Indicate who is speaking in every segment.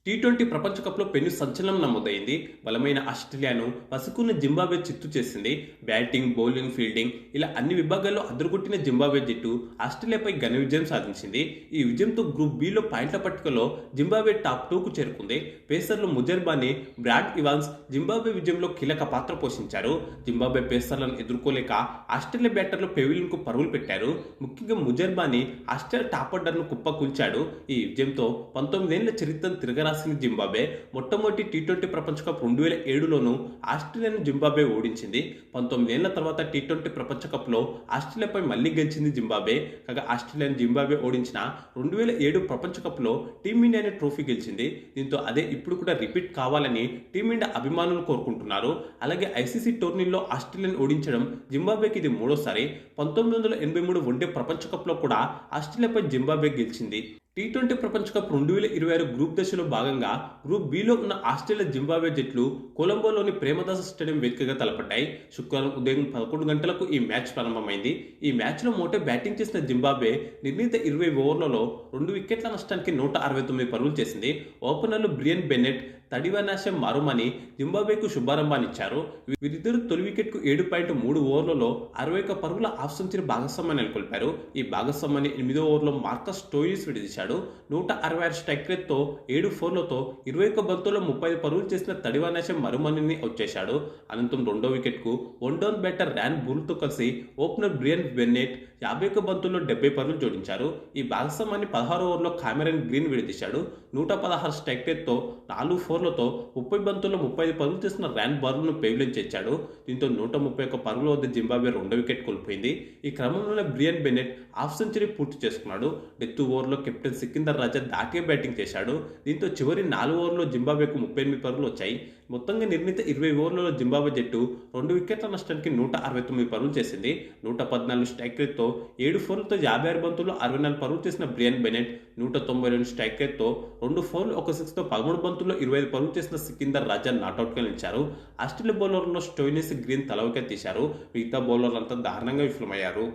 Speaker 1: T20 ప్రపంచ కప్‌లో పెను సంచలనం నమోదైంది. బలమైన ఆస్ట్రేలియాను పసికూన జింబాబ్వే చిత్తు చేసింది. బ్యాటింగ్, బౌలింగ్, ఫీల్డింగ్ ఇలా అన్ని విభాగాల్లో అదరగొట్టిన జింబాబ్వే జట్టు ఆస్ట్రేలియాపై ఘన విజయం సాధించింది. ఈ విజయంతో గ్రూప్ బిలో పాయింట్ల పట్టికలో జింబాబ్వే టాప్ 2కు చేరుకుంది. పేసర్లు ముజర్బానీ, బ్రాడ్ ఇవాన్స్ జింబాబ్వే విజయంలో కీలక పాత్ర పోషించారు. జింబాబ్వే పేసర్లను ఎదుర్కోలేక ఆస్ట్రేలియా బ్యాటర్లు పెవిలియన్‌కు పరుగులు పెట్టారు. ముఖ్యంగా ముజర్బానీ ఆస్ట్రేలియా టాప్ ఆర్డర్‌ను కుప్పకూల్చాడు. ఈ విజయంతో 19 ఏళ్ల చరిత్రను తిరగరాసింది జింబాబ్వే. మొట్టమొదటి టీ20 ప్రపంచ కప్ 2007లోనూ ఆస్ట్రేలియాను జింబాబ్వే ఓడించింది. 19 ఏళ్ల తర్వాత టీ20 ప్రపంచ కప్‌లో ఆస్ట్రేలియాపై మళ్లీ గెలిచింది జింబాబ్వే. కాగా ఆస్ట్రేలియాను జింబాబ్వే ఓడించిన 2007 ప్రపంచ కప్‌లో టీమిండియానే ట్రోఫీ గెలిచింది. దీంతో అదే ఇప్పుడు కూడా రిపీట్ కావాలని టీమిండియా అభిమానులు కోరుకుంటున్నారు. అలాగే ఐసీసీ టోర్నీల్లో ఆస్ట్రేలియాను ఓడించడం జింబాబ్వేకి ఇది మూడోసారి. 1983 వన్డే ప్రపంచ కప్‌లో కూడా ఆస్ట్రేలియాపై జింబాబ్వే గెలిచింది. టీ20 ప్రపంచ కప్ 2026 గ్రూప్ దశలో భాగంగా గ్రూప్ బిలో ఉన్న ఆస్ట్రేలియా, జింబాబ్వే జట్లు కొలంబోలోని ప్రేమదాస స్టేడియం వేదికగా తలపడ్డాయి. శుక్రవారం ఉదయం 11 గంటలకు ఈ మ్యాచ్ ప్రారంభమైంది. ఈ మ్యాచ్లో మొదట బ్యాటింగ్ చేసిన జింబాబ్వే నిర్ణీత 20 ఓవర్లలో 2 వికెట్ల నష్టానికి 169 పరుగులు చేసింది. ఓపెనర్లు బ్రియన్ బెన్నెట్, తడివానాషె మారుమని జింబాబ్వేకు శుభారంభాన్నిచ్చారు. వీరిద్దరూ తొలి వికెట్కు 7.3 ఓవర్లలో 61 పరుగుల హాఫ్ సెంచరీ భాగస్వామ్యాన్ని నెలకొల్పారు. ఈ భాగస్వామ్యాన్ని 8వ ఓవర్లో మార్కస్ స్టోయినిస్ విడిదిశాడు. 166 స్ట్రైక్ రేట్తో 7 ఫోర్లతో 21 బంతుల్లో 35 పరుగులు చేసిన తడివానాషె మరుమనిని అవుట్ చేశాడు. అనంతరం రెండో వికెట్కు వన్ డౌన్ బ్యాటర్ ర్యాన్ బూర్తో కలిసి ఓపెనర్ బ్రియన్ బెన్నెట్ 51 బంతుల్లో 70 పరుగులు జోడించారు. ఈ భాగస్వామ్యాన్ని 16 ఓవర్లో కామెరన్ గ్రీన్ విడదీశాడు. 116 స్ట్రైక్ రేట్తో 4 ఫోర్లతో 30 బంతుల్లో 35 పరుగులు చేసిన ర్యాన్ బార్లను పెవిలియన్ చేర్చాడు. దీంతో 131 పరుగుల వద్ద జింబాబ్వే రెండో వికెట్ కోల్పోయింది. ఈ క్రమంలోనే బ్రియన్ బెన్నెట్ హాఫ్ సెంచరీ పూర్తి చేసుకున్నాడు. డెత్ ఓవర్లో కెప్టెన్ సికిందర్ రాజా ధాటిగా బ్యాటింగ్ చేశాడు. దీంతో చివరి 4 ఓవర్లో జింబాబ్వేకు 38 పరుగులు వచ్చాయి. మొత్తంగా నిర్ణీత 20 ఓవర్లలో జింబాబ్వే జట్టు 2 వికెట్ల నష్టానికి 169 పరుగులు చేసింది. 114 స్ట్రైక్ రేట్తో 7 ఫోర్లతో 56 బంతుల్లో 64 పరుగులు చేసిన బ్రియన్ బెన్నెట్ 192 స్ట్రైక్ రేట్తో 2 ఫోర్లు 1 సిక్స్తో 13 బంతుల్లో 25 పరుగులు చేసిన సికిందర్ రాజా నాటౌట్గా నిలిచారు. ఆస్ట్రేలియా బౌలర్లలో స్టోయినిస్, గ్రీన్ తల వికెట్ తీశారు. మిగతా బౌలర్లంతా దారుణంగా విఫలమయ్యారు.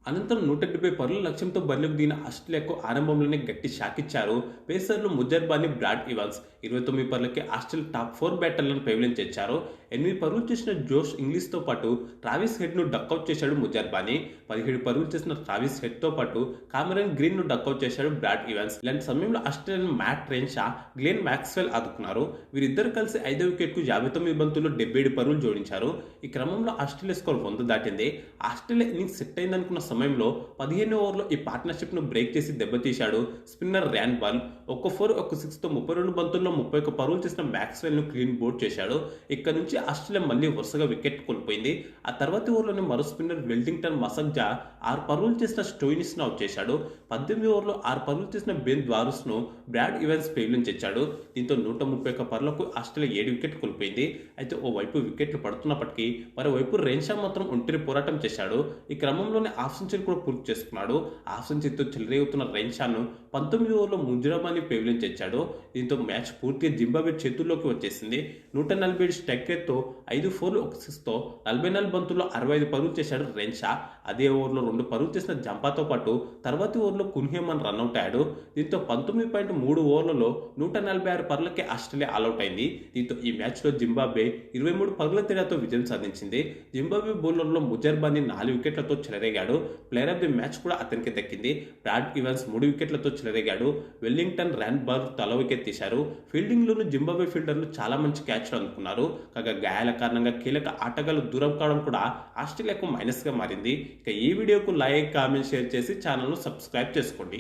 Speaker 1: అనంతరం 170 పరుగుల లక్ష్యంతో బరిలోకి దిగిన ఆస్ట్రేలియాకు ఆరంభంలోనే గట్టి షాక్ ఇచ్చారు పేసర్లు ముజర్బానీ, బ్రాడ్ ఇవాన్స్. 29 పరుగులకే ఆస్ట్రేలియా టాప్ 4 బ్యాటర్లను పెవిలియన్ చేర్చారు. 8 పరుగులు చేసిన జోష్ ఇంగ్లీష్తో పాటు ట్రావిస్ హెడ్ను డక్అవుట్ చేశాడు ముజర్బానీ. 17 పరుగులు చేసిన ట్రావిస్ హెడ్తో పాటు కామెరన్ గ్రీన్ను డక్అవుట్ చేశాడు బ్రాడ్ ఇవాన్స్. ఇలాంటి సమయంలో Australian Matt Renshaw, Glenn Maxwell ఆదుకున్నారు. వీరిద్దరు కలిసి 5వ వికెట్కు 59 బంతుల్లో 77 పరుగులు జోడించారు. ఈ క్రమంలో ఆస్ట్రేలియా స్కోర్ 100 దాటింది. ఆస్ట్రేలియా ఇన్నింగ్స్ సెట్ అయిందనుకున్న సమయంలో 15వ ఓవర్లో ఈ పార్ట్నర్షిప్ను బ్రేక్ చేసి దెబ్బతీశాడు స్పిన్నర్ ర్యాన్ బాల్. 1 ఫోర్ 1 సిక్స్తో 32 బంతుల్లో 31 పరుగులు చేసిన మ్యాక్స్వెల్ను క్లీన్ బౌల్డ్ చేశాడు. ఇక్కడ నుంచి ఆస్ట్రేలియా మళ్లీ వరుసగా వికెట్ కోల్పోయింది. ఆ తర్వాతి ఓవర్లోనే మరో స్పిన్నర్ వెల్లింగ్టన్ మసగ్జా 6 పరుగులు చేసిన స్టోయినిస్ను అవుట్ చేశాడు. 18వ ఓవర్లో 6 పరుగులు చేసిన బెన్ ద్వారుస్ను బ్రాడ్ ఇవాన్స్ పెవిలియన్ చేర్చాడు. దీంతో 131 పరుగులకు ఆస్ట్రేలియా 7 వికెట్ కోల్పోయింది. అయితే ఓవైపు వికెట్లు పడుతున్నప్పటికీ మరోవైపు రెన్షా మాత్రం ఒంటరి పోరాటం చేశాడు. ఈ క్రమంలోనే హాఫ్ సెంచరీ కూడా పూర్తి చేసుకున్నాడు. హాఫ్ సెంచరీతో చెలరేగుతున్న రెన్షాను 19వ ఓవర్లో ముజర్బానీ పెవిలియన్ చేర్చాడు. దీంతో మ్యాచ్ పూర్తిగా జింబాబ్వే చేతుల్లోకి వచ్చేసింది. 147 స్ట్రైక్ రేట్తో 5 ఫోర్లు 1 సిక్స్తో 44 బంతుల్లో 65 పరుగులు చేశాడు రెన్షా. అదే ఓవర్లో 2 పరుగులు చేసిన జంపాతో పాటు తర్వాతి ఓవర్లో కున్హేమన్ రన్అట్ అయ్యాడు. దీంతో 19.3 ఓవర్లలో 146 పరుగులకే ఆస్ట్రేలియా ఆల్అౌట్ అయింది. దీంతో ఈ మ్యాచ్లో జింబాబ్వే 23 పరుగుల తేడాతో విజయం సాధించింది. జింబాబ్వే బౌలర్లో ముజర్బానీ 4 వికెట్లతో చెలరేగాడు. ప్లేయర్ ఆఫ్ ది మ్యాచ్ కూడా అతనికి దక్కింది. బ్రాడ్ ఇవాన్స్ 3 వికెట్లతో చెలరేగాడు. వెల్లింగ్టన్, ర్యాన్ బాల్ తల వికెట్ తీశారు. ఫీల్డింగ్లోనూ జింబాబ్వే ఫీల్డర్లు చాలా మంచి క్యాచ్లు అందుకున్నారు. కాగా గాయాల కారణంగా కీలక ఆటగాళ్లు దూరం కావడం కూడా ఆస్ట్రేలియాకు మైనస్గా మారింది. ఇక ఈ వీడియోకు లైక్, కామెంట్, షేర్ చేసి ఛానల్ను సబ్స్క్రైబ్ చేసుకోండి.